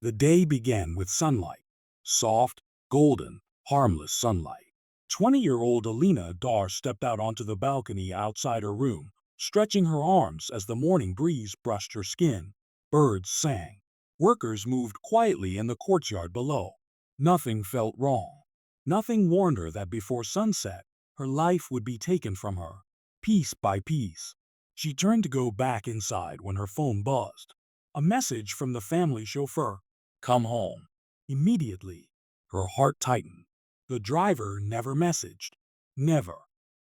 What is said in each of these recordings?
The day began with sunlight. Soft, golden, harmless sunlight. 20-year-old Alina Dar stepped out onto the balcony outside her room, stretching her arms as the morning breeze brushed her skin. Birds sang. Workers moved quietly in the courtyard below. Nothing felt wrong. Nothing warned her that before sunset, her life would be taken from her, piece by piece. She turned to go back inside when her phone buzzed. A message from the family chauffeur. Come home. Immediately, her heart tightened. The driver never messaged. Never.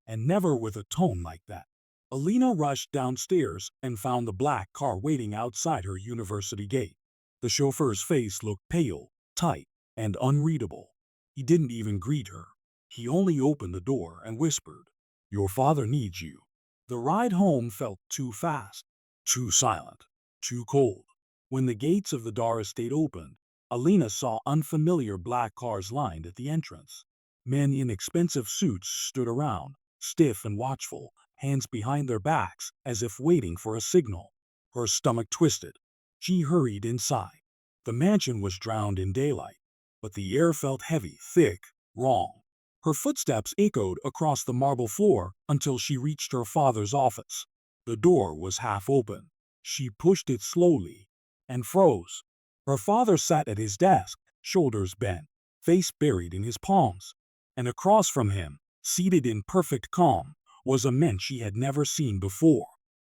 And never with a tone like that. Alina rushed downstairs and found the black car waiting outside her university gate. The chauffeur's face looked pale, tight, and unreadable. He didn't even greet her. He only opened the door and whispered, "Your father needs you." The ride home felt too fast, too silent, too cold. When the gates of the Dar estate opened, Alina saw unfamiliar black cars lined at the entrance. Men in expensive suits stood around, stiff and watchful, hands behind their backs as if waiting for a signal. Her stomach twisted. She hurried inside. The mansion was drowned in daylight, but the air felt heavy, thick, wrong. Her footsteps echoed across the marble floor until she reached her father's office. The door was half open. She pushed it slowly and froze. Her father sat at his desk, shoulders bent, face buried in his palms. And across from him, seated in perfect calm, was a man she had never seen before.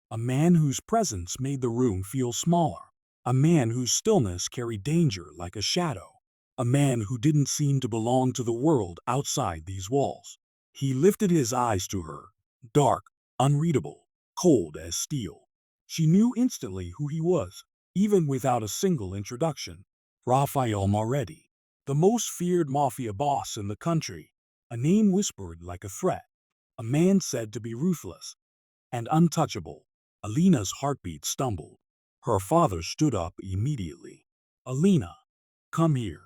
A man whose presence made the room feel smaller. A man whose stillness carried danger like a shadow. A man who didn't seem to belong to the world outside these walls. He lifted his eyes to her, dark, unreadable, cold as steel. She knew instantly who he was, even without a single introduction. Rafael Moretti, the most feared mafia boss in the country, a name whispered like a threat, a man said to be ruthless and untouchable. Alina's heartbeat stumbled. Her father stood up immediately. "Alina, come here."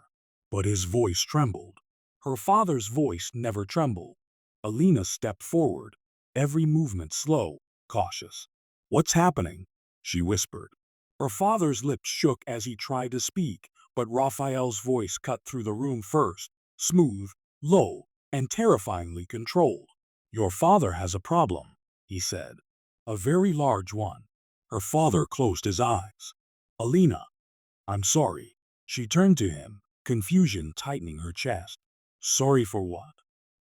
But his voice trembled. Her father's voice never trembled. Alina stepped forward, every movement slow, cautious. "What's happening?" she whispered. Her father's lips shook as he tried to speak, but Raphael's voice cut through the room first, smooth, low, and terrifyingly controlled. "Your father has a problem," he said. "A very large one." Her father closed his eyes. "Alina, I'm sorry." She turned to him, confusion tightening her chest. "Sorry for what?"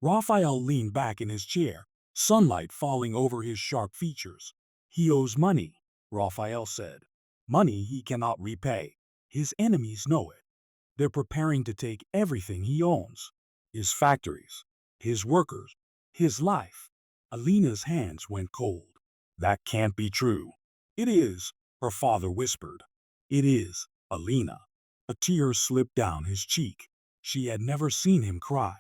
Raphael leaned back in his chair, sunlight falling over his sharp features. "He owes money," Raphael said. "Money he cannot repay. His enemies know it. They're preparing to take everything he owns. His factories, his workers, his life." Alina's hands went cold. "That can't be true." "It is," her father whispered. "It is, Alina." A tear slipped down his cheek. She had never seen him cry,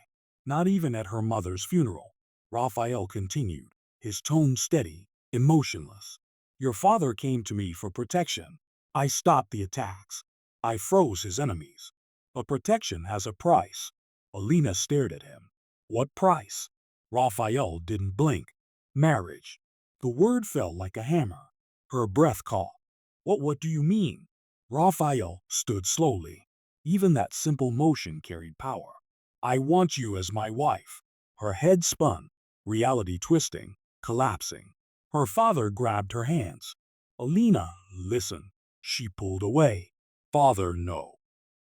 not even at her mother's funeral. Raphael continued, his tone steady, emotionless. "Your father came to me for protection. I stopped the attacks. I froze his enemies. But protection has a price." Alina stared at him. "What price?" Raphael didn't blink. "Marriage." The word fell like a hammer. Her breath caught. What do you mean?" Raphael stood slowly. Even that simple motion carried power. "I want you as my wife." Her head spun, reality twisting, collapsing. Her father grabbed her hands. "Alina, listen." She pulled away. "Father, no.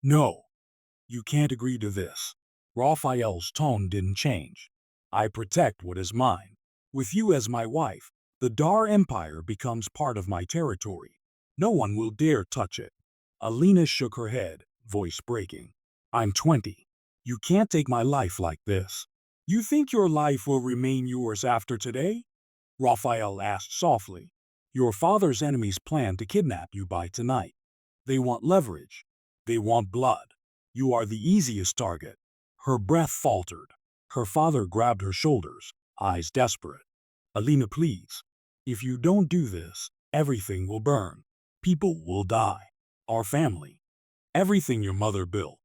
No. You can't agree to this." Raphael's tone didn't change. "I protect what is mine. With you as my wife, the Dar Empire becomes part of my territory. No one will dare touch it." Alina shook her head, voice breaking. "I'm 20. You can't take my life like this." "You think your life will remain yours after today?" Raphael asked softly. "Your father's enemies plan to kidnap you by tonight. They want leverage. They want blood. You are the easiest target." Her breath faltered. Her father grabbed her shoulders, eyes desperate. "Alina, please. If you don't do this, everything will burn. People will die. Our family. Everything your mother built.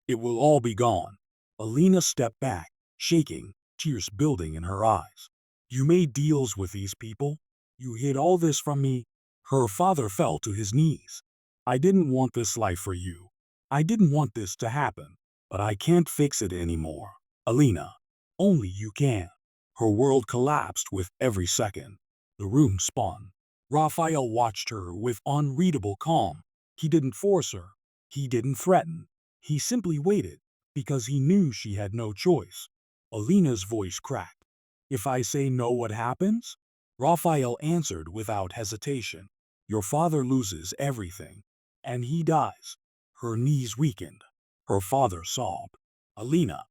It will all be gone." Alina stepped back, shaking, tears building in her eyes. "You made deals with these people? You hid all this from me?" Her father fell to his knees. "I didn't want this life for you. I didn't want this to happen, but I can't fix it anymore. Alina, only you can. Her world collapsed with every second. The room spun. Raphael watched her with unreadable calm. He didn't force her. He didn't threaten. He simply waited, because he knew she had no choice. Alina's voice cracked. If I say no, what happens? Raphael answered without hesitation. Your father loses everything, and he dies. Her knees weakened. Her father sobbed. Alina,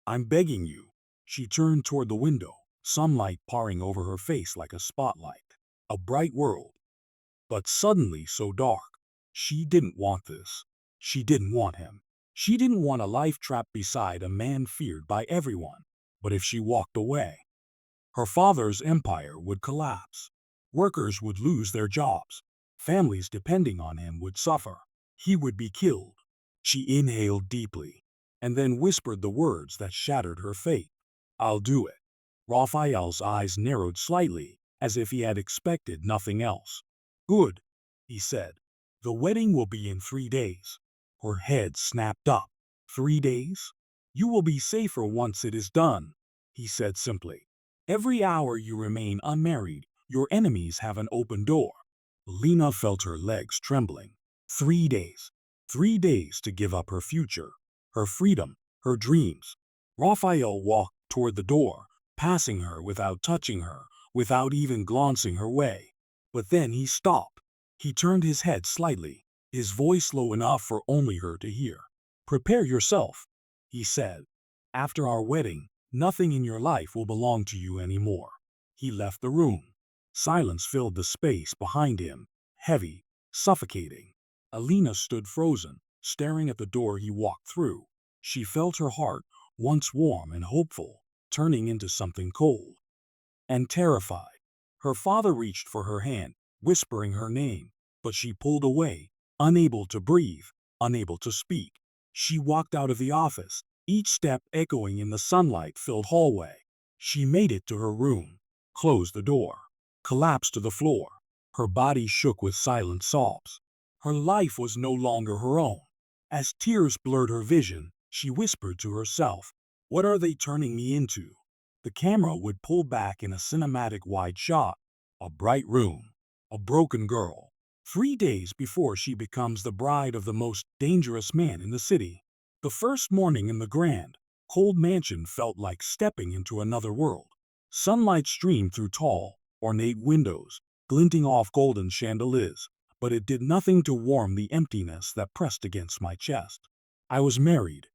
I'm begging you. She turned toward the window, sunlight pouring over her face like a spotlight. A bright world, but suddenly so dark. She didn't want this. She didn't want him. She didn't want a life trapped beside a man feared by everyone. But if she walked away, her father's empire would collapse. Workers would lose their jobs. Families depending on him would suffer. He would be killed. She inhaled deeply, and then whispered the words that shattered her fate. I'll do it. Raphael's eyes narrowed slightly, as if he had expected nothing else. Good, he said. The wedding will be in 3 days. Her head snapped up. 3 days? You will be safer once it is done, he said simply. Every hour you remain unmarried, your enemies have an open door. Lena felt her legs trembling. 3 days. 3 days to give up her future, her freedom, her dreams. Raphael walked toward the door, passing her without touching her, without even glancing her way. But then he stopped. He turned his head slightly, his voice low enough for only her to hear. Prepare yourself, he said. After our wedding, nothing in your life will belong to you anymore. He left the room. Silence filled the space behind him, heavy, suffocating. Alina stood frozen, staring at the door he walked through. She felt her heart, once warm and hopeful, turning into something cold and terrified. Her father reached for her hand, whispering her name, but she pulled away, unable to breathe, unable to speak. She walked out of the office, each step echoing in the sunlight-filled hallway. She made it to her room, closed the door, collapsed to the floor. Her body shook with silent sobs. Her life was no longer her own. As tears blurred her vision, she whispered to herself, "What are they turning me into?" The camera would pull back in a cinematic wide shot. A bright room, a broken girl. 3 days before she becomes the bride of the most dangerous man in the city. The first morning in the grand, cold mansion felt like stepping into another world. Sunlight streamed through tall, ornate windows, glinting off golden chandeliers, but it did nothing to warm the emptiness that pressed against my chest. I was married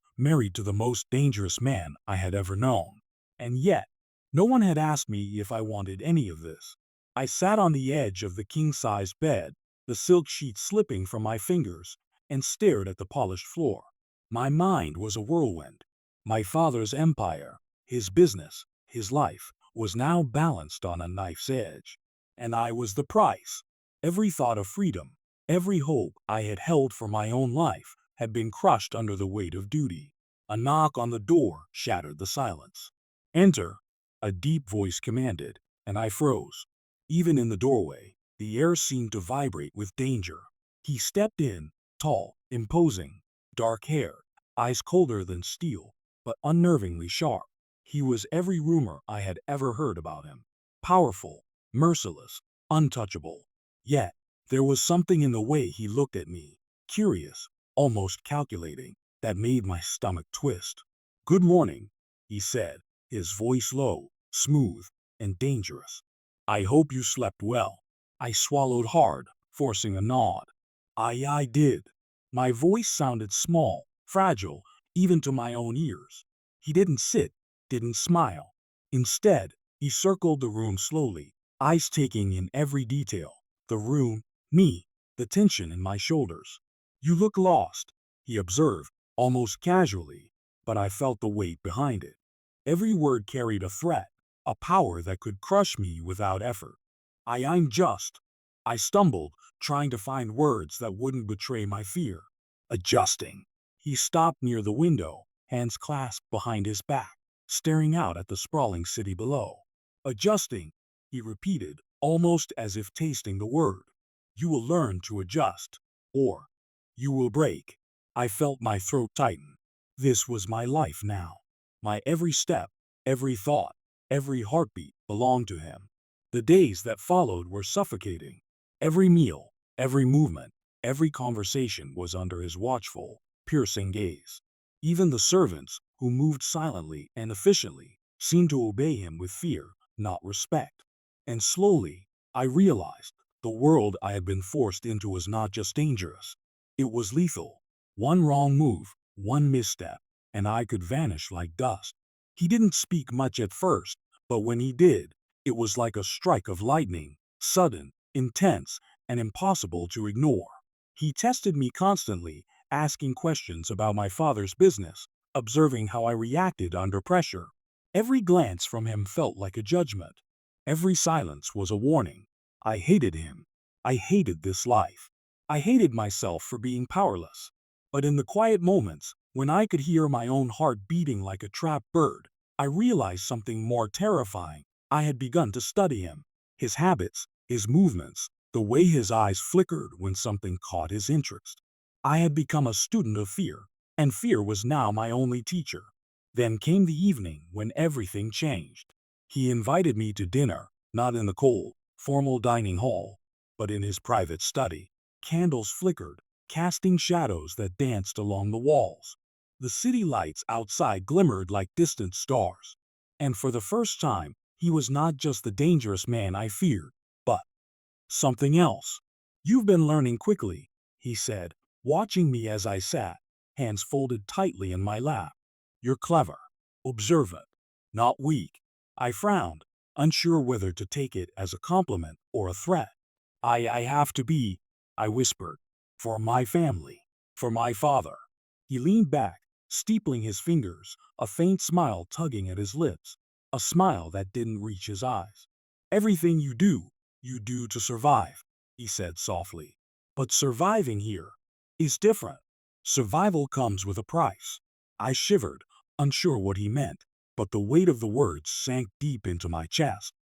to the most dangerous man I had ever known. And yet, no one had asked me if I wanted any of this. I sat on the edge of the king-sized bed, the silk sheet slipping from my fingers, and stared at the polished floor. My mind was a whirlwind. My father's empire, his business, his life, was now balanced on a knife's edge. And I was the price. Every thought of freedom, every hope I had held for my own life, had been crushed under the weight of duty. A knock on the door shattered the silence. Enter, a deep voice commanded, and I froze. Even in the doorway, the air seemed to vibrate with danger. He stepped in, tall, imposing, dark-haired, eyes colder than steel, but unnervingly sharp. He was every rumor I had ever heard about him. Powerful, merciless, untouchable. Yet, there was something in the way he looked at me, curious, almost calculating, that made my stomach twist. "Good morning," he said, his voice low, smooth, and dangerous. "I hope you slept well." I swallowed hard, forcing a nod. I did. My voice sounded small, fragile, even to my own ears. He didn't sit, didn't smile. Instead, he circled the room slowly, eyes taking in every detail. The room, me, the tension in my shoulders. "You look lost," he observed, almost casually, but I felt the weight behind it. Every word carried a threat, a power that could crush me without effort. I'm just. I stumbled, trying to find words that wouldn't betray my fear. Adjusting. He stopped near the window, hands clasped behind his back, staring out at the sprawling city below. "Adjusting," he repeated, almost as if tasting the word. "You will learn to adjust, or you will break." I felt my throat tighten. This was my life now. My every step, every thought, every heartbeat belonged to him. The days that followed were suffocating. Every meal, every movement, every conversation was under his watchful, piercing gaze. Even the servants, who moved silently and efficiently, seemed to obey him with fear, not respect. And slowly, I realized the world I had been forced into was not just dangerous. It was lethal. One wrong move, one misstep, and I could vanish like dust. He didn't speak much at first, but when he did, it was like a strike of lightning, sudden, intense, and impossible to ignore. He tested me constantly, asking questions about my father's business, observing how I reacted under pressure. Every glance from him felt like a judgment. Every silence was a warning. I hated him. I hated this life. I hated myself for being powerless. But in the quiet moments, when I could hear my own heart beating like a trapped bird, I realized something more terrifying. I had begun to study him, his habits, his movements, the way his eyes flickered when something caught his interest. I had become a student of fear, and fear was now my only teacher. Then came the evening when everything changed. He invited me to dinner, not in the cold, formal dining hall, but in his private study. Candles flickered, casting shadows that danced along the walls. The city lights outside glimmered like distant stars. And for the first time, he was not just the dangerous man I feared, but something else. You've been learning quickly, he said, watching me as I sat, hands folded tightly in my lap. You're clever, observant, not weak. I frowned, unsure whether to take it as a compliment or a threat. I have to be, I whispered, for my family, for my father. He leaned back, steepling his fingers, a faint smile tugging at his lips, a smile that didn't reach his eyes. Everything you do to survive, he said softly. But surviving here is different. Survival comes with a price. I shivered, unsure what he meant, but the weight of the words sank deep into my chest.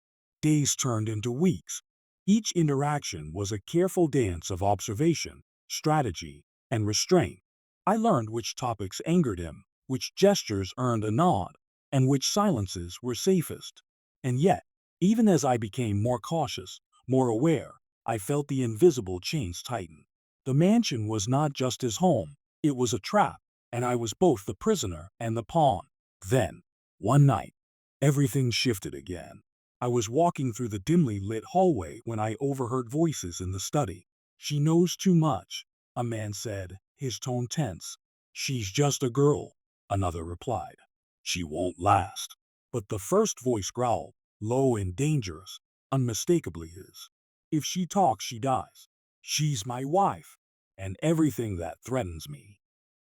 Days turned into weeks. Each interaction was a careful dance of observation, strategy, and restraint. I learned which topics angered him, which gestures earned a nod, and which silences were safest. And yet, even as I became more cautious, more aware, I felt the invisible chains tighten. The mansion was not just his home, it was a trap, and I was both the prisoner and the pawn. Then, one night, everything shifted again. I was walking through the dimly lit hallway when I overheard voices in the study. She knows too much, a man said, his tone tense. She's just a girl, another replied. She won't last. But the first voice growled, low and dangerous, unmistakably his. If she talks, she dies. She's my wife, and everything that threatens me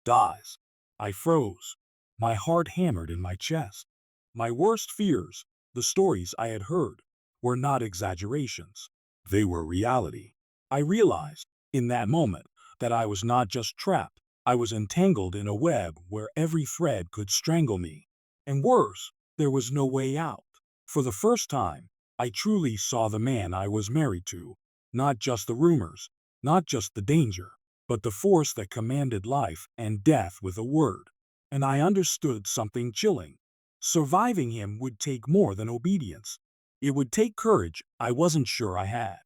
dies. I froze. My heart hammered in my chest. My worst fears, the stories I had heard, were not exaggerations. They were reality. I realized, in that moment, that I was not just trapped, I was entangled in a web where every thread could strangle me. And worse, there was no way out. For the first time, I truly saw the man I was married to. Not just the rumors, not just the danger, but the force that commanded life and death with a word. And I understood something chilling. Surviving him would take more than obedience. It would take courage I wasn't sure I had.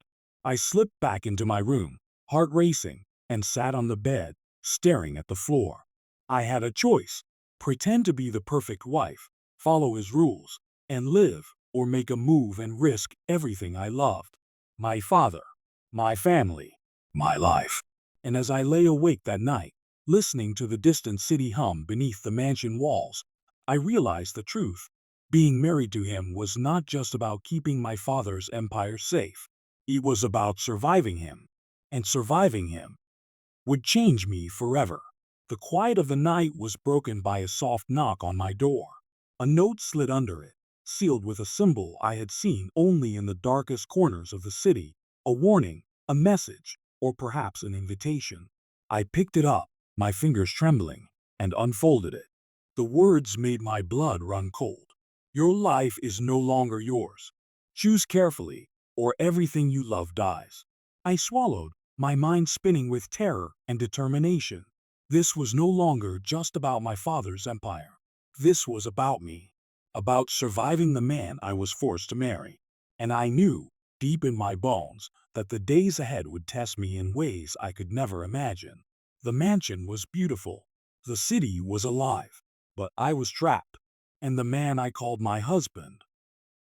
I slipped back into my room, heart racing, and sat on the bed, staring at the floor. I had a choice: pretend to be the perfect wife, follow his rules, and live, or make a move and risk everything I loved. My father, my family, my life. And as I lay awake that night, listening to the distant city hum beneath the mansion walls, I realized the truth. Being married to him was not just about keeping my father's empire safe. It was about surviving him. And surviving him would change me forever. The quiet of the night was broken by a soft knock on my door. A note slid under it, sealed with a symbol I had seen only in the darkest corners of the city, a warning, a message, or perhaps an invitation. I picked it up, my fingers trembling, and unfolded it. The words made my blood run cold. Your life is no longer yours. Choose carefully, or everything you love dies. I swallowed, my mind spinning with terror and determination. This was no longer just about my father's empire. This was about me, about surviving the man I was forced to marry. And I knew, deep in my bones, that the days ahead would test me in ways I could never imagine. The mansion was beautiful. The city was alive. But I was trapped. And the man I called my husband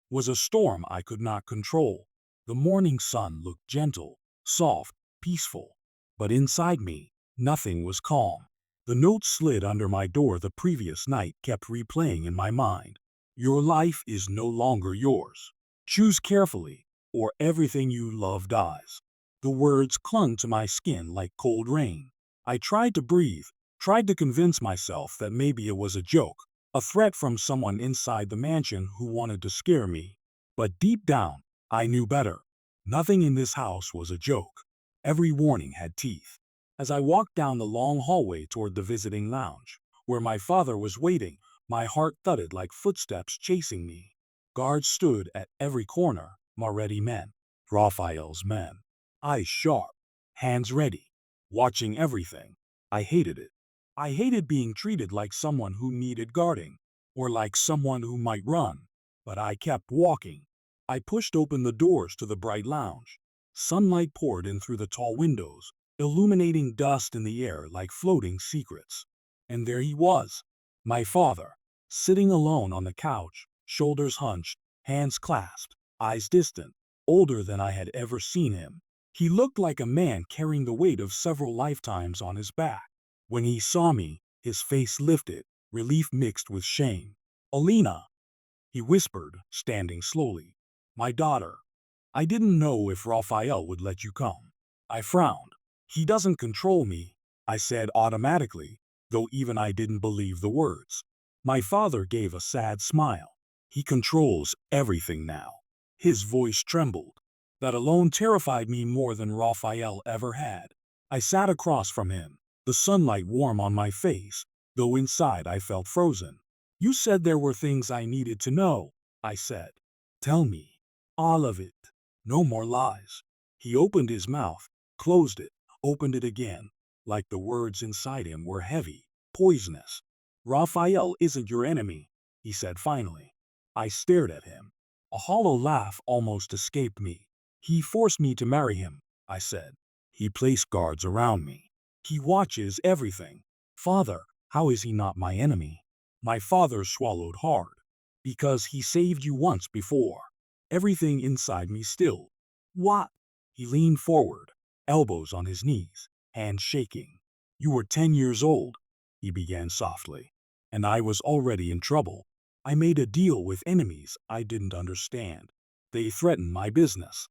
was a storm I could not control. The morning sun looked gentle, soft, peaceful. But inside me, nothing was calm. The note slid under my door the previous night kept replaying in my mind. Your life is no longer yours. Choose carefully, or everything you love dies. The words clung to my skin like cold rain. I tried to breathe, tried to convince myself that maybe it was a joke, a threat from someone inside the mansion who wanted to scare me. But deep down, I knew better. Nothing in this house was a joke. Every warning had teeth. As I walked down the long hallway toward the visiting lounge, where my father was waiting, my heart thudded like footsteps chasing me. Guards stood at every corner, Moretti men, Raphael's men, eyes sharp, hands ready, watching everything. I hated it. I hated being treated like someone who needed guarding, or like someone who might run. But I kept walking. I pushed open the doors to the bright lounge. Sunlight poured in through the tall windows, illuminating dust in the air like floating secrets. And there he was, my father, sitting alone on the couch, shoulders hunched, hands clasped, eyes distant, older than I had ever seen him. He looked like a man carrying the weight of several lifetimes on his back. When he saw me, his face lifted, relief mixed with shame. "Alina," he whispered, standing slowly. "My daughter. I didn't know if Raphael would let you come." I frowned. "He doesn't control me," I said automatically, though even I didn't believe the words. My father gave a sad smile. "He controls everything now." His voice trembled. That alone terrified me more than Raphael ever had. I sat across from him, the sunlight warm on my face, though inside I felt frozen. "You said there were things I needed to know," I said. "Tell me. All of it. No more lies." He opened his mouth, closed it, opened it again, like the words inside him were heavy, poisonous. "Raphael isn't your enemy," he said finally. I stared at him. A hollow laugh almost escaped me. "He forced me to marry him," I said. "He placed guards around me. He watches everything." "Father, how is he not my enemy?" My father swallowed hard. "Because he saved you once before." Everything inside me stilled. "What?" He leaned forward, elbows on his knees, hands shaking. "You were 10 years old," he began softly, "and I was already in trouble. I made a deal with enemies I didn't understand. They threatened my business.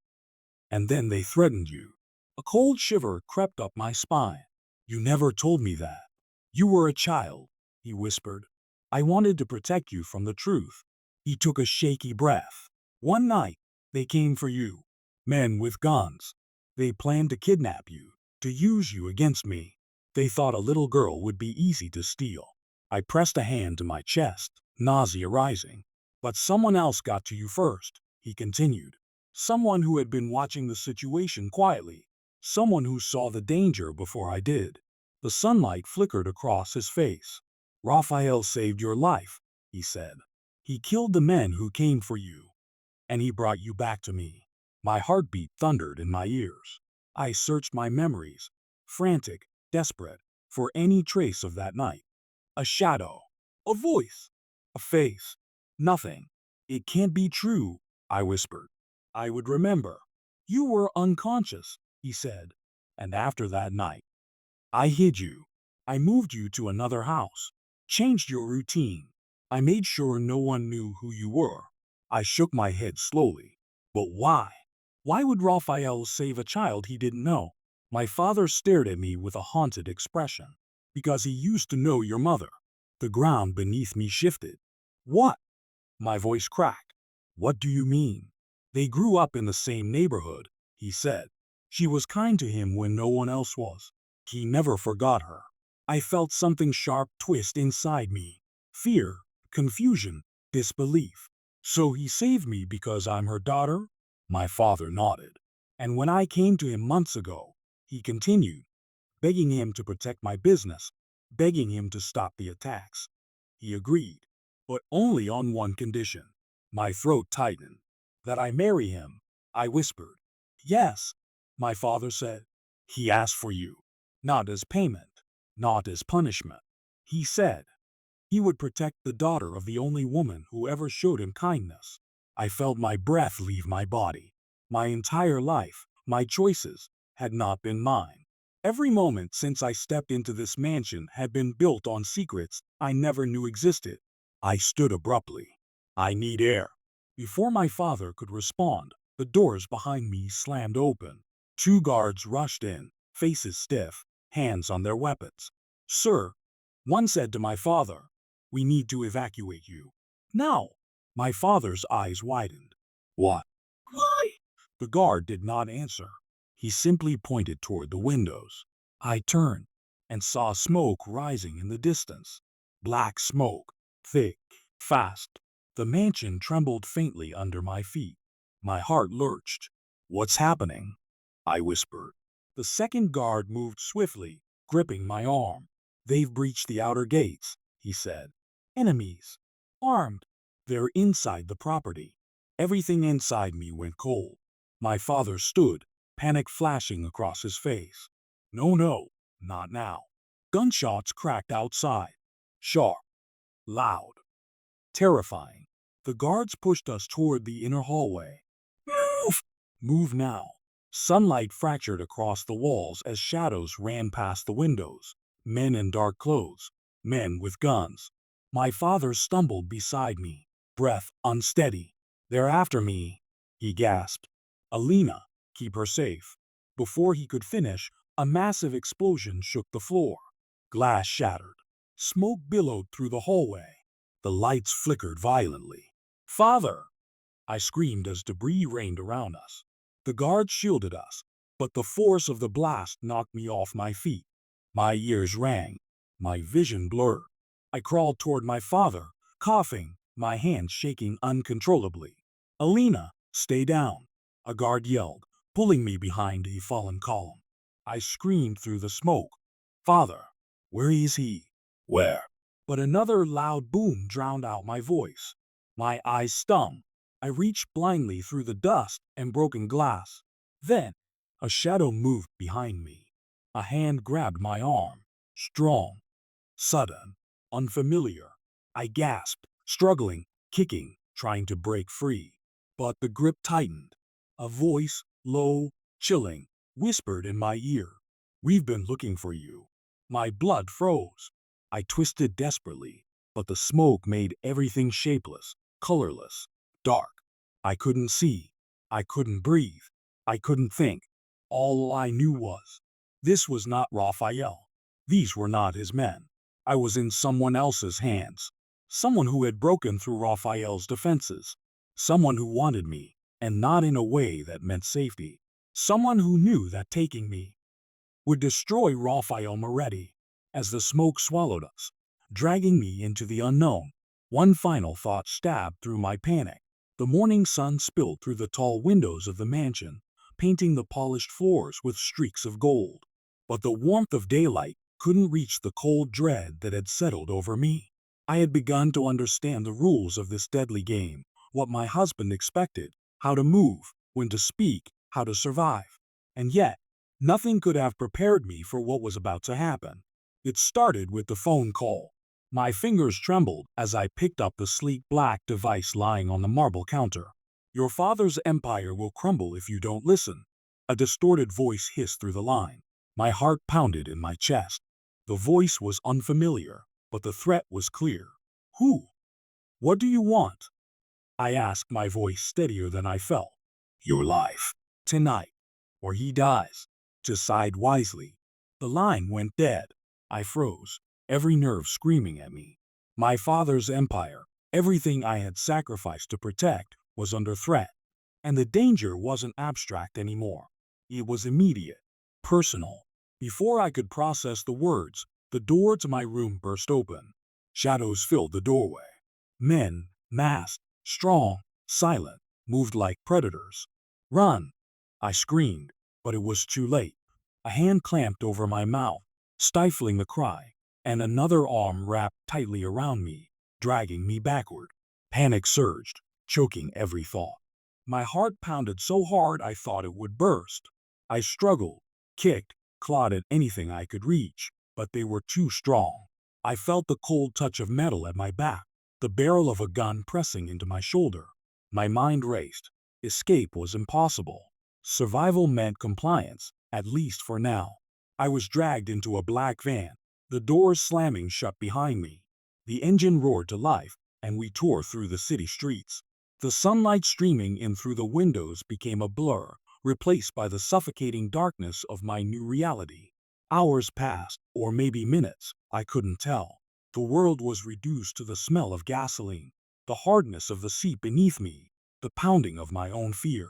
And then they threatened you." A cold shiver crept up my spine. "You never told me that. You were a child," he whispered. "I wanted to protect you from the truth." He took a shaky breath. "One night, they came for you. Men with guns. They planned to kidnap you, to use you against me. They thought a little girl would be easy to steal." I pressed a hand to my chest, nausea rising. "But someone else got to you first," he continued. "Someone who had been watching the situation quietly. Someone who saw the danger before I did." The sunlight flickered across his face. "Raphael saved your life," he said. "He killed the men who came for you. And he brought you back to me." My heartbeat thundered in my ears. I searched my memories, frantic, desperate, for any trace of that night. A shadow, a voice, a face. Nothing. "It can't be true," I whispered. "I would remember." "You were unconscious," he said. "And after that night, I hid you. I moved you to another house, changed your routine. I made sure no one knew who you were." I shook my head slowly. "But why? Why would Raphael save a child he didn't know?" My father stared at me with a haunted expression. "Because he used to know your mother." The ground beneath me shifted. "What?" My voice cracked. "What do you mean?" "They grew up in the same neighborhood," he said. "She was kind to him when no one else was. He never forgot her." I felt something sharp twist inside me. Fear, confusion, disbelief. "So he saved me because I'm her daughter?" My father nodded. "And when I came to him months ago," he continued, "begging him to protect my business, begging him to stop the attacks. He agreed, but only on one condition. My throat tightened. That I marry him, I whispered. Yes, my father said. He asked for you, not as payment, not as punishment. He said he would protect the daughter of the only woman who ever showed him kindness. I felt my breath leave my body. My entire life, my choices, had not been mine. Every moment since I stepped into this mansion had been built on secrets I never knew existed. I stood abruptly. I need air. Before my father could respond, the doors behind me slammed open. Two guards rushed in, faces stiff, hands on their weapons. Sir, one said to my father, we need to evacuate you. Now, my father's eyes widened. What? Why? The guard did not answer. He simply pointed toward the windows. I turned and saw smoke rising in the distance. Black smoke, thick, fast. The mansion trembled faintly under my feet. My heart lurched. What's happening? I whispered. The second guard moved swiftly, gripping my arm. They've breached the outer gates, he said. Enemies. Armed. They're inside the property. Everything inside me went cold. My father stood, panic flashing across his face. No, no, not now. Gunshots cracked outside. Sharp. Loud. Terrifying. The guards pushed us toward the inner hallway. Move! Move now. Sunlight fractured across the walls as shadows ran past the windows. Men in dark clothes. Men with guns. My father stumbled beside me, breath unsteady. They're after me, he gasped. Alina, keep her safe. Before he could finish, a massive explosion shook the floor. Glass shattered. Smoke billowed through the hallway. The lights flickered violently. Father! I screamed as debris rained around us. The guards shielded us, but the force of the blast knocked me off my feet. My ears rang. My vision blurred. I crawled toward my father, coughing, my hands shaking uncontrollably. Alina, stay down, a guard yelled, pulling me behind a fallen column. I screamed through the smoke. Father, where is he? Where? But another loud boom drowned out my voice. My eyes stung. I reached blindly through the dust and broken glass. Then, a shadow moved behind me. A hand grabbed my arm. Strong, sudden, unfamiliar. I gasped, struggling, kicking, trying to break free. But the grip tightened. A voice, low, chilling, whispered in my ear. We've been looking for you. My blood froze. I twisted desperately, but the smoke made everything shapeless, colorless, dark. I couldn't see. I couldn't breathe. I couldn't think. All I knew was, this was not Raphael. These were not his men. I was in someone else's hands. Someone who had broken through Raphael's defenses. Someone who wanted me, and not in a way that meant safety. Someone who knew that taking me would destroy Raphael Moretti. As the smoke swallowed us, dragging me into the unknown, one final thought stabbed through my panic. The morning sun spilled through the tall windows of the mansion, painting the polished floors with streaks of gold. But the warmth of daylight couldn't reach the cold dread that had settled over me. I had begun to understand the rules of this deadly game, what my husband expected, how to move, when to speak, how to survive. And yet, nothing could have prepared me for what was about to happen. It started with the phone call. My fingers trembled as I picked up the sleek black device lying on the marble counter. Your father's empire will crumble if you don't listen. A distorted voice hissed through the line. My heart pounded in my chest. The voice was unfamiliar, but the threat was clear. Who? What do you want? I asked, my voice steadier than I felt. Your life. Tonight. Or he dies. Decide wisely. The line went dead. I froze, every nerve screaming at me. My father's empire, everything I had sacrificed to protect, was under threat. And the danger wasn't abstract anymore. It was immediate, personal. Before I could process the words, the door to my room burst open. Shadows filled the doorway. Men, masked, strong, silent, moved like predators. Run! I screamed, but it was too late. A hand clamped over my mouth, stifling the cry. and another arm wrapped tightly around me, dragging me backward. Panic surged, choking every thought. My heart pounded so hard I thought it would burst. I struggled, kicked, clawed at anything I could reach, but they were too strong. I felt the cold touch of metal at my back, the barrel of a gun pressing into my shoulder. My mind raced. Escape was impossible. Survival meant compliance, at least for now. I was dragged into a black van, the doors slamming shut behind me. The engine roared to life, and we tore through the city streets. The sunlight streaming in through the windows became a blur, replaced by the suffocating darkness of my new reality. Hours passed, or maybe minutes, I couldn't tell. The world was reduced to the smell of gasoline, the hardness of the seat beneath me, the pounding of my own fear.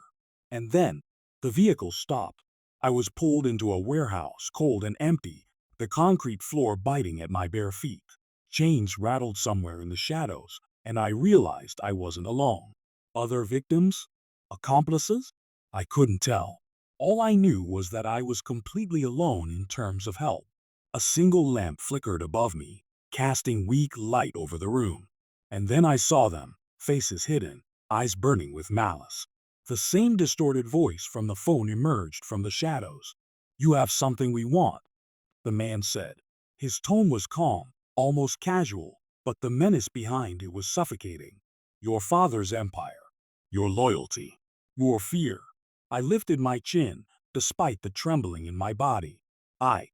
And then, the vehicle stopped. I was pulled into a warehouse, cold and empty, the concrete floor biting at my bare feet. Chains rattled somewhere in the shadows, and I realized I wasn't alone. Other victims? Accomplices? I couldn't tell. All I knew was that I was completely alone in terms of help. A single lamp flickered above me, casting weak light over the room. And then I saw them, faces hidden, eyes burning with malice. The same distorted voice from the phone emerged from the shadows. "You have something we want," the man said. His tone was calm, almost casual, but the menace behind it was suffocating. "Your father's empire, your loyalty, your fear." I lifted my chin, despite the trembling in my body. I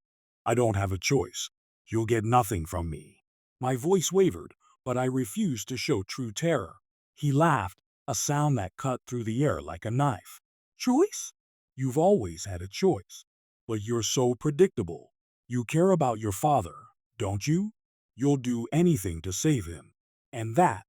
don't have a choice. You'll get nothing from me." My voice wavered, but I refused to show true terror. He laughed, a sound that cut through the air like a knife. "Choice? You've always had a choice. But you're so predictable. You care about your father, don't you? You'll do anything to save him. And that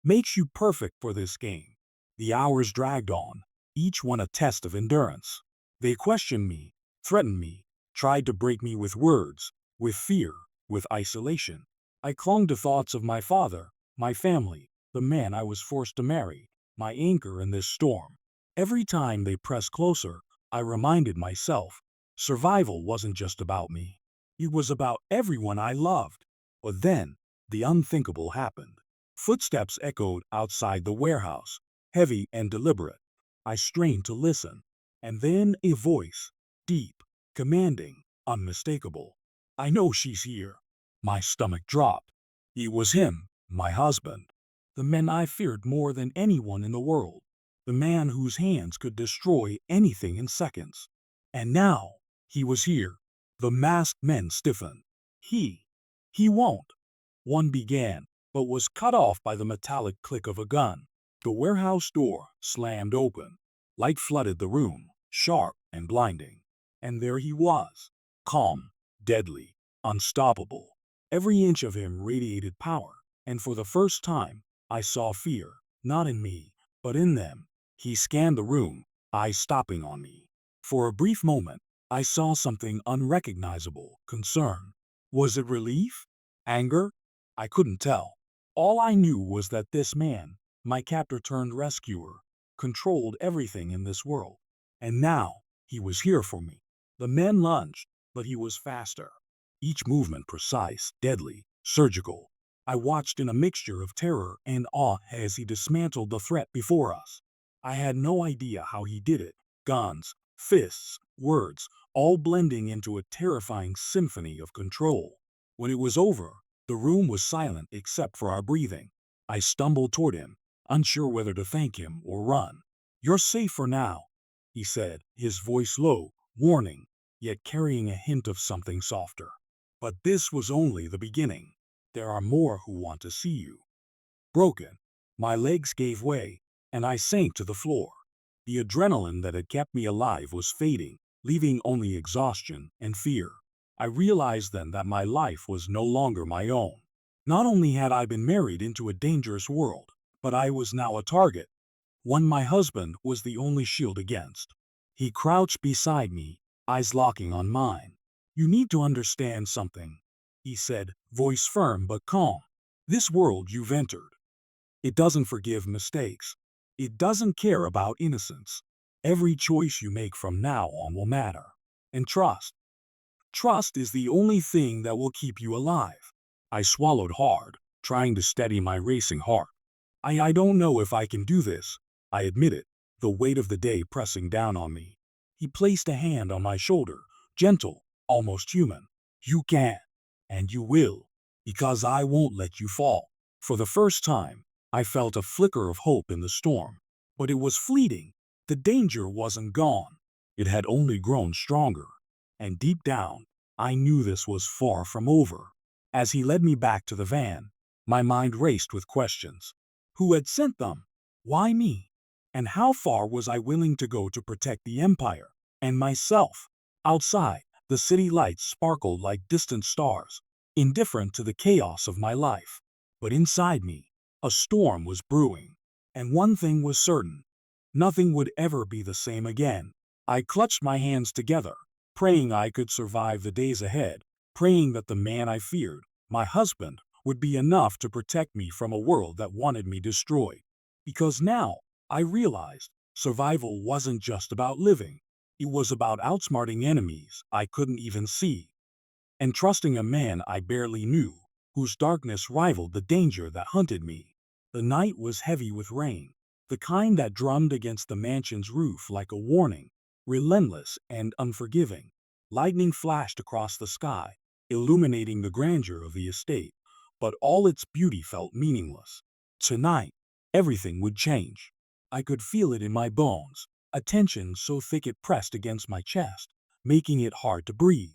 makes you perfect for this game." The hours dragged on, each one a test of endurance. They questioned me, threatened me, tried to break me with words, with fear, with isolation. I clung to thoughts of my father, my family, the man I was forced to marry, my anchor in this storm. Every time they pressed closer, I reminded myself, survival wasn't just about me. It was about everyone I loved. But then, the unthinkable happened. Footsteps echoed outside the warehouse, heavy and deliberate. I strained to listen, and then a voice, deep, commanding, unmistakable. "I know she's here." My stomach dropped. It was him, my husband. The man I feared more than anyone in the world. The man whose hands could destroy anything in seconds. And now, he was here. The masked men stiffened. He won't. One began, but was cut off by the metallic click of a gun. The warehouse door slammed open. Light flooded the room, sharp and blinding. And there he was, calm, deadly, unstoppable. Every inch of him radiated power, and for the first time, I saw fear, not in me, but in them. He scanned the room, eyes stopping on me. For a brief moment, I saw something unrecognizable, concern. Was it relief? Anger? I couldn't tell. All I knew was that this man, my captor turned rescuer, controlled everything in this world. And now, he was here for me. The man lunged, but he was faster. Each movement precise, deadly, surgical. I watched in a mixture of terror and awe as he dismantled the threat before us. I had no idea how he did it. Guns, fists, words, all blending into a terrifying symphony of control. When it was over, the room was silent except for our breathing. I stumbled toward him, unsure whether to thank him or run. "You're safe for now," he said, his voice low, warning, yet carrying a hint of something softer. "But this was only the beginning. There are more who want to see you." Broken, my legs gave way, and I sank to the floor. The adrenaline that had kept me alive was fading, leaving only exhaustion and fear. I realized then that my life was no longer my own. Not only had I been married into a dangerous world, but I was now a target, one my husband was the only shield against. He crouched beside me, eyes locking on mine. "You need to understand something," he said, voice firm but calm. "This world you've entered, it doesn't forgive mistakes. It doesn't care about innocence. Every choice you make from now on will matter. And trust, Trust is the only thing that will keep you alive. I swallowed hard, trying to steady my racing heart. I don't know if I can do this, I admitted, the weight of the day pressing down on me. He placed a hand on my shoulder, gentle, almost human. You can, and you will, because I won't let you fall. For the first time, I felt a flicker of hope in the storm. But it was fleeting. The danger wasn't gone. It had only grown stronger. And deep down, I knew this was far from over. As he led me back to the van, my mind raced with questions. Who had sent them? Why me? And how far was I willing to go to protect the Empire and myself? Outside, the city lights sparkled like distant stars, indifferent to the chaos of my life. But inside me, a storm was brewing. And one thing was certain. Nothing would ever be the same again. I clutched my hands together, praying I could survive the days ahead, praying that the man I feared, my husband, would be enough to protect me from a world that wanted me destroyed. Because now, I realized, survival wasn't just about living. It was about outsmarting enemies I couldn't even see, and trusting a man I barely knew, whose darkness rivaled the danger that hunted me. The night was heavy with rain, the kind that drummed against the mansion's roof like a warning, relentless and unforgiving. Lightning flashed across the sky, illuminating the grandeur of the estate, but all its beauty felt meaningless. Tonight, everything would change. I could feel it in my bones, a tension so thick it pressed against my chest, making it hard to breathe.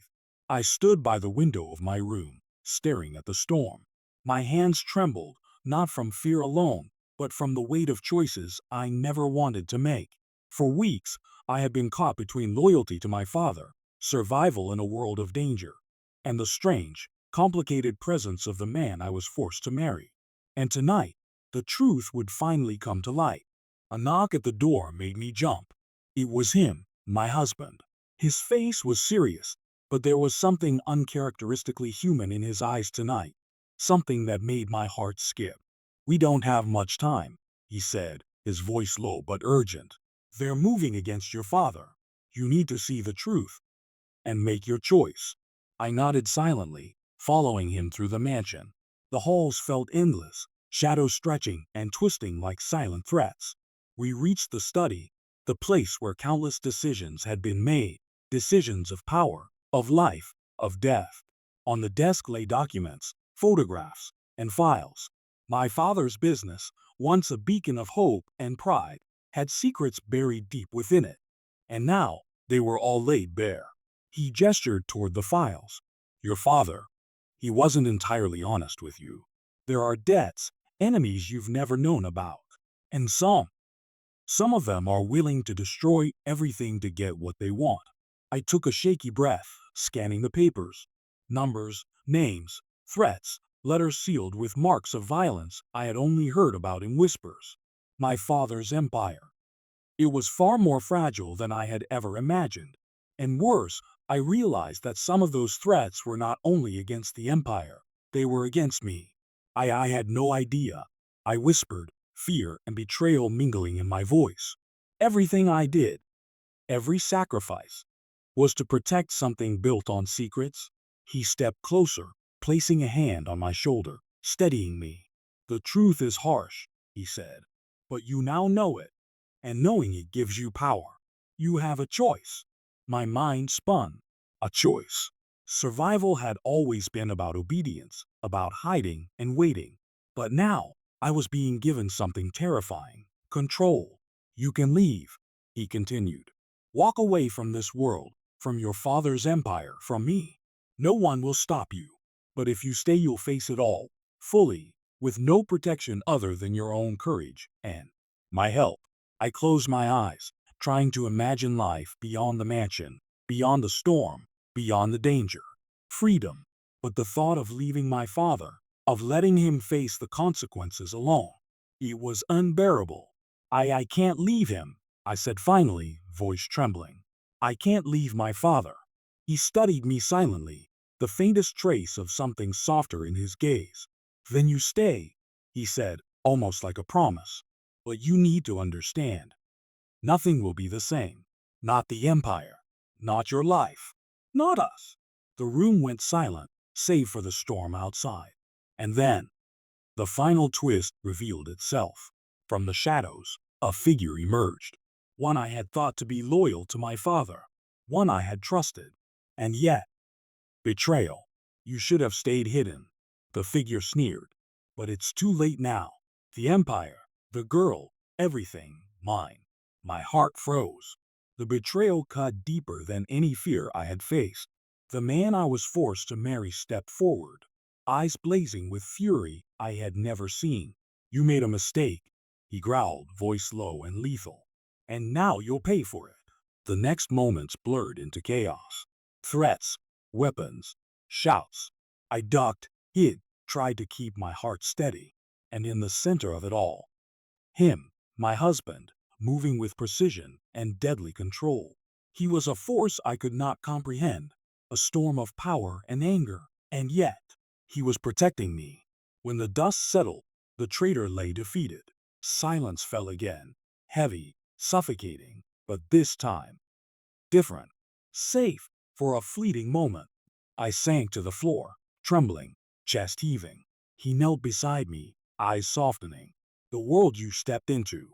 I stood by the window of my room, staring at the storm. My hands trembled, not from fear alone, but from the weight of choices I never wanted to make. For weeks, I had been caught between loyalty to my father, survival in a world of danger, and the strange, complicated presence of the man I was forced to marry. And tonight, the truth would finally come to light. A knock at the door made me jump. It was him, my husband. His face was serious, but there was something uncharacteristically human in his eyes tonight, something that made my heart skip. We don't have much time, he said, his voice low but urgent. They're moving against your father. You need to see the truth and make your choice. I nodded silently, following him through the mansion. The halls felt endless, shadows stretching and twisting like silent threats. We reached the study, the place where countless decisions had been made, decisions of power, of life, of death. On the desk lay documents, photographs, and files. My father's business, once a beacon of hope and pride, had secrets buried deep within it. And now, they were all laid bare. He gestured toward the files. Your father, he wasn't entirely honest with you. There are debts, enemies you've never known about. And some of them are willing to destroy everything to get what they want. I took a shaky breath, scanning the papers. Numbers, names, threats, letters sealed with marks of violence I had only heard about in whispers. My father's empire. It was far more fragile than I had ever imagined. And worse, I realized that some of those threats were not only against the empire, they were against me. I had no idea. I whispered, fear and betrayal mingling in my voice. Everything I did, every sacrifice, was to protect something built on secrets. He stepped closer, placing a hand on my shoulder, steadying me. The truth is harsh, he said, but you now know it, and knowing it gives you power. You have a choice. My mind spun. A choice. Survival had always been about obedience, about hiding and waiting. But now, I was being given something terrifying. Control. You can leave, he continued. Walk away from this world, from your father's empire, from me. No one will stop you. But if you stay, you'll face it all, fully, with no protection other than your own courage and my help. I closed my eyes, trying to imagine life beyond the mansion, beyond the storm, beyond the danger. Freedom. But the thought of leaving my father, of letting him face the consequences alone, it was unbearable. I can't leave him, I said finally, voice trembling. I can't leave my father. He studied me silently, the faintest trace of something softer in his gaze. Then you stay, he said, almost like a promise. But you need to understand. Nothing will be the same. Not the empire. Not your life. Not us. The room went silent, save for the storm outside. And then, the final twist revealed itself. From the shadows, a figure emerged. One I had thought to be loyal to my father. One I had trusted. And yet, betrayal. You should have stayed hidden. The figure sneered. But it's too late now. The Empire, the girl, everything, mine. My heart froze. The betrayal cut deeper than any fear I had faced. The man I was forced to marry stepped forward, eyes blazing with fury I had never seen. You made a mistake, he growled, voice low and lethal. And now you'll pay for it. The next moments blurred into chaos. Threats, weapons, shouts. I ducked, hid, tried to keep my heart steady. And in the center of it all, him, my husband, moving with precision and deadly control. He was a force I could not comprehend, a storm of power and anger, and yet, he was protecting me. When the dust settled, the traitor lay defeated. Silence fell again, heavy, suffocating, but this time, different. Safe, for a fleeting moment. I sank to the floor, trembling, chest heaving. He knelt beside me, eyes softening. The world you stepped into.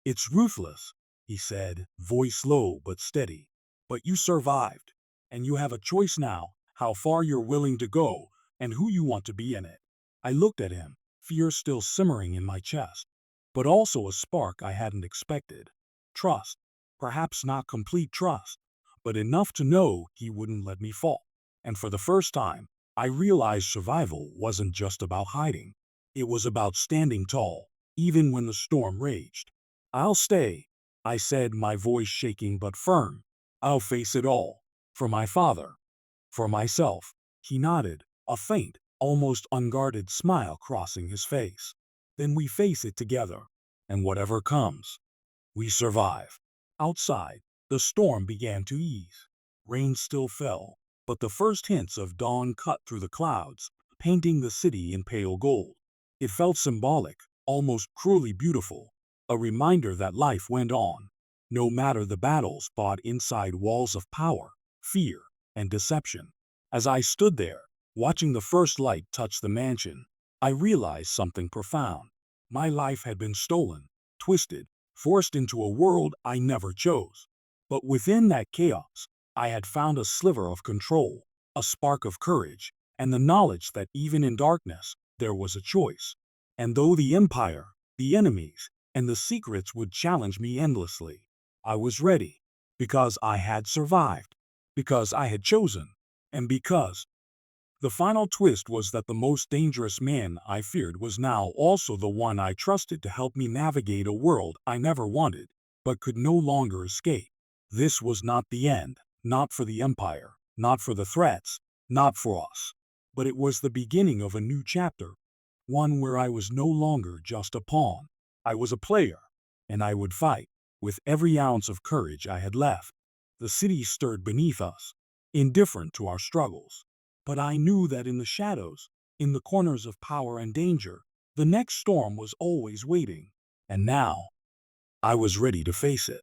It's ruthless, he said, voice low but steady. But you survived, and you have a choice now, how far you're willing to go, and who you want to be in it. I looked at him, fear still simmering in my chest, but also a spark I hadn't expected. Trust, perhaps not complete trust, but enough to know he wouldn't let me fall. And for the first time, I realized survival wasn't just about hiding. It was about standing tall, even when the storm raged. I'll stay, I said, my voice shaking but firm. I'll face it all. For my father. For myself. He nodded, a faint, almost unguarded smile crossing his face. Then we face it together. And whatever comes, we survive. Outside, the storm began to ease. Rain still fell, but the first hints of dawn cut through the clouds, painting the city in pale gold. It felt symbolic, almost cruelly beautiful, a reminder that life went on, no matter the battles fought inside walls of power, fear, and deception. As I stood there, watching the first light touch the mansion, I realized something profound. My life had been stolen, twisted, forced into a world I never chose. But within that chaos, I had found a sliver of control, a spark of courage, and the knowledge that even in darkness, there was a choice. And though the Empire, the enemies, and the secrets would challenge me endlessly, I was ready, because I had survived, because I had chosen, and because the final twist was that the most dangerous man I feared was now also the one I trusted to help me navigate a world I never wanted, but could no longer escape. This was not the end, not for the Empire, not for the threats, not for us. But it was the beginning of a new chapter, one where I was no longer just a pawn. I was a player, and I would fight, with every ounce of courage I had left. The city stirred beneath us, indifferent to our struggles. But I knew that in the shadows, in the corners of power and danger, the next storm was always waiting. And now, I was ready to face it.